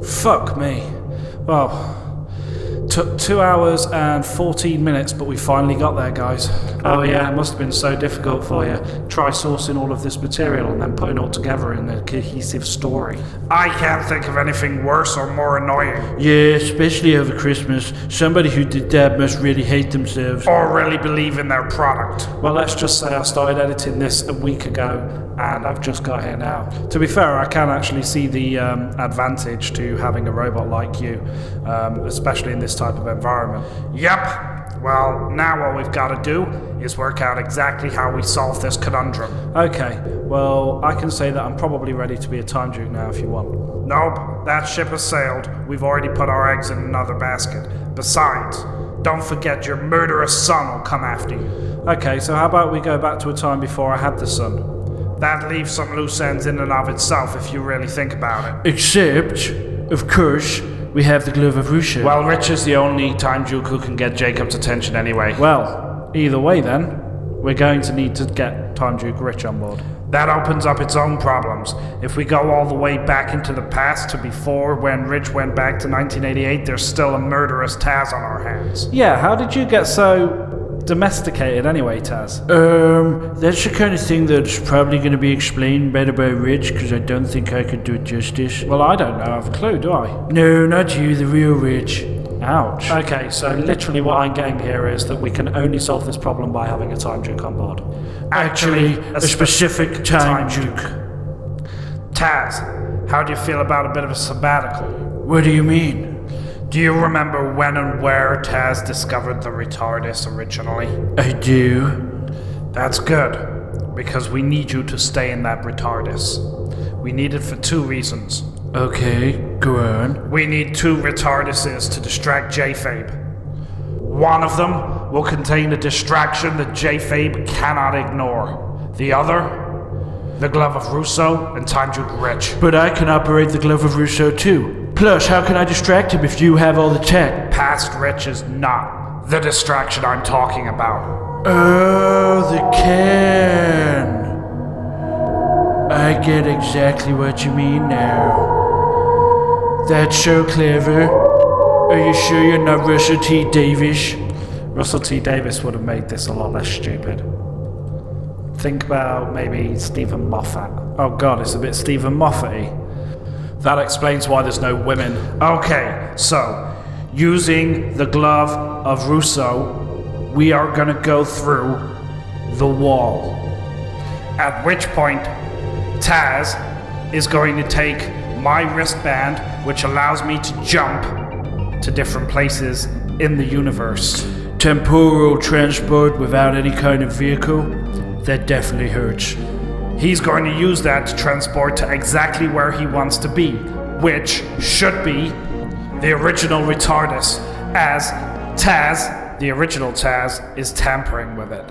Fuck me. Well, took 2 hours and 14 minutes, but we finally got there, guys. Oh yeah, it must have been so difficult for you. Try sourcing all of this material and then putting it all together in a cohesive story. I can't think of anything worse or more annoying. Yeah, especially over Christmas. Somebody who did that must really hate themselves. Or really believe in their product. Well, let's just say I started editing this a week ago, and I've just got here now. To be fair, I can actually see the advantage to having a robot like you, especially in this type of environment. Yep. Well, now what we've got to do is work out exactly how we solve this conundrum. Okay, well, I can say that I'm probably ready to be a time duke now if you want. Nope, that ship has sailed. We've already put our eggs in another basket. Besides, don't forget your murderous son will come after you. Okay, so how about we go back to a time before I had the son? That leaves some loose ends in and of itself if you really think about it. Except, of course, we have the glove of Russia. Well, Rich is the only time duke who can get Jacob's attention anyway. Well, either way then, we're going to need to get Time Duke Rich on board. That opens up its own problems. If we go all the way back into the past to before when Rich went back to 1988, there's still a murderous Tazz on our hands. Yeah, how did you get so domesticated anyway, Tazz? That's the kind of thing that's probably going to be explained better by Rich, because I don't think I could do it justice. Well, I don't know, I have a clue, do I? No, not you, the real Rich. Ouch. Okay, so literally what I'm getting here is that we can only solve this problem by having a time duke on board. Actually, a specific time duke. Tazz, how do you feel about a bit of a sabbatical? What do you mean? Do you remember when and where Tazz discovered the Retardis originally? I do. That's good, because we need you to stay in that Retardis. We need it for 2 reasons. Okay, go on. We need 2 Retardises to distract JFabe. One of them will contain a distraction that JFabe cannot ignore. The other, the Glove of Russo and Time Duke Rich. But I can operate the Glove of Russo too. Plus, how can I distract him if you have all the tech? Past Rich is not the distraction I'm talking about. Oh, the can. I get exactly what you mean now. That's so clever. Are you sure you're not Russell T. Davis? Russell T. Davis would have made this a lot less stupid. Think about maybe Stephen Moffat. Oh god, it's a bit Stephen Moffat-y. That explains why there's no women. Okay, so, using the Glove of Russo, we are gonna go through the wall. At which point, Tazz is going to take my wristband, which allows me to jump to different places in the universe. Temporal transport without any kind of vehicle? That definitely hurts. He's going to use that to transport to exactly where he wants to be, which should be the original Retardis, as Tazz, the original Tazz, is tampering with it.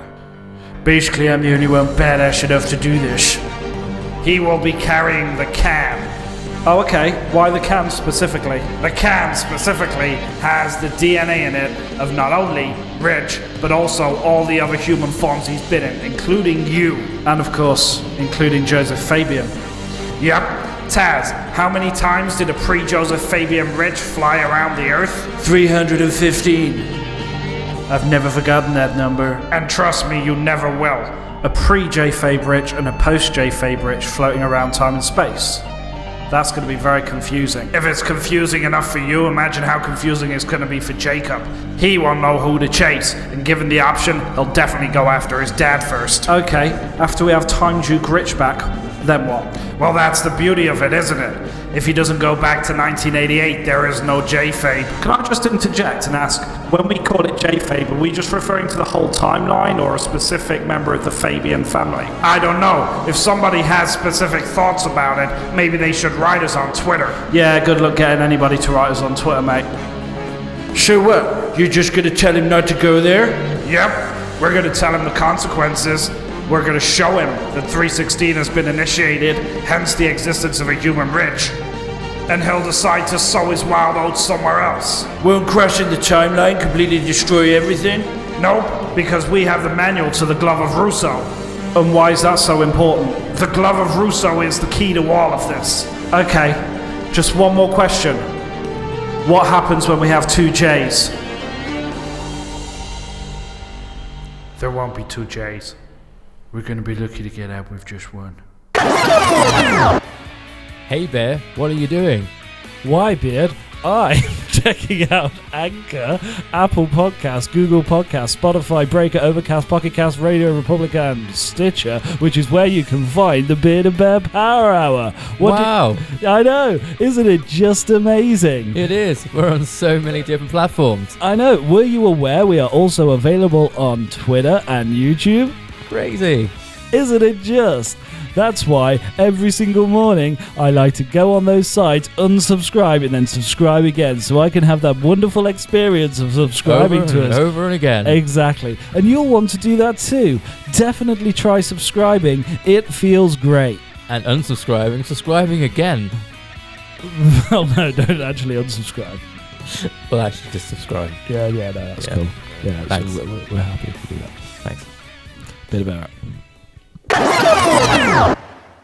Basically, I'm the only one badass enough to do this. He will be carrying the can. Oh, okay. Why the can specifically? The can specifically has the DNA in it of not only Rich, but also all the other human forms he's been in, including you. And of course, including Joseph Fabian. Yep. Tazz, how many times did a pre-Joseph Fabian Rich fly around the Earth? 315. I've never forgotten that number. And trust me, you never will. A pre-JFabe Rich and a post-JFabe Rich floating around time and space. That's going to be very confusing. If it's confusing enough for you, imagine how confusing it's going to be for Jacob. He won't know who to chase, and given the option, he'll definitely go after his dad first. Okay, after we have Time Duke Rich back, then what? Well, that's the beauty of it, isn't it? If he doesn't go back to 1988, there is no JFabe. Can I just interject and ask, when we call it JFabe, are we just referring to the whole timeline or a specific member of the Fabian family? I don't know. If somebody has specific thoughts about it, maybe they should write us on Twitter. Yeah, good luck getting anybody to write us on Twitter, mate. So what? You're just gonna tell him not to go there? Yep. We're gonna tell him the consequences. We're gonna show him that 316 has been initiated, hence the existence of a human Rich. And he'll decide to sow his wild oats somewhere else. Won't crossing the timeline completely destroy everything? Nope, because we have the manual to the Glove of Russo. And why is that so important? The Glove of Russo is the key to all of this. Okay, Just one more question. What happens when we have 2 J's? There won't be 2 J's. We're gonna be lucky to get out with just one. Hey Bear, what are you doing? Why, Beard? I'm checking out Anchor, Apple Podcasts, Google Podcasts, Spotify, Breaker, Overcast, Pocket Cast, Radio Republic, and Stitcher, which is where you can find the Beard and Bear Power Hour. Wow. I know, isn't it just amazing? It is. We're on so many different platforms. I know. Were you aware we are also available on Twitter and YouTube? Crazy. Isn't it just? That's why every single morning I like to go on those sites, unsubscribe, and then subscribe again, so I can have that wonderful experience of subscribing to us. Over and again. Exactly. And you'll want to do that too. Definitely try subscribing. It feels great. And unsubscribing, subscribing again. Well, no, don't actually unsubscribe. Well, actually, just subscribe. Yeah, no, that's cool. Yeah, thanks. So we're happy if you do that. Thanks. Bit about it.